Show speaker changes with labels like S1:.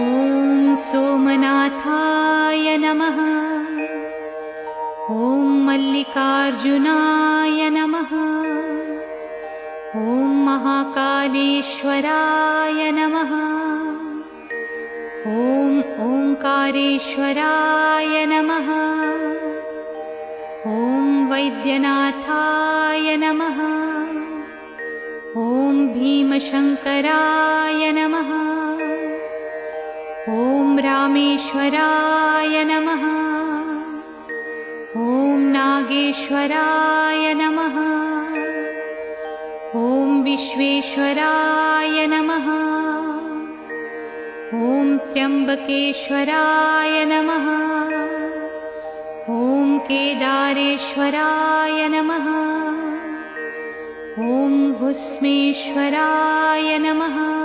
S1: ॐ सोमनाथाय नमः। ॐ मल्लिकार्जुनाय नमः। ॐ महाकालेश्वराय नमः। ॐ ओंकारेश्वराय नमः। ॐ वैद्यनाथाय नमः। ॐ भीमशंकराय नमः। ॐ रामेश्वराय नमः। ॐ नागेश्वराय नमः। ॐ विश्वेश्वराय नमः। ॐ त्र्यंबकेश्वराय नमः। ॐ केदारेश्वराय नमः। ॐ भुस्मेश्वराय नमः।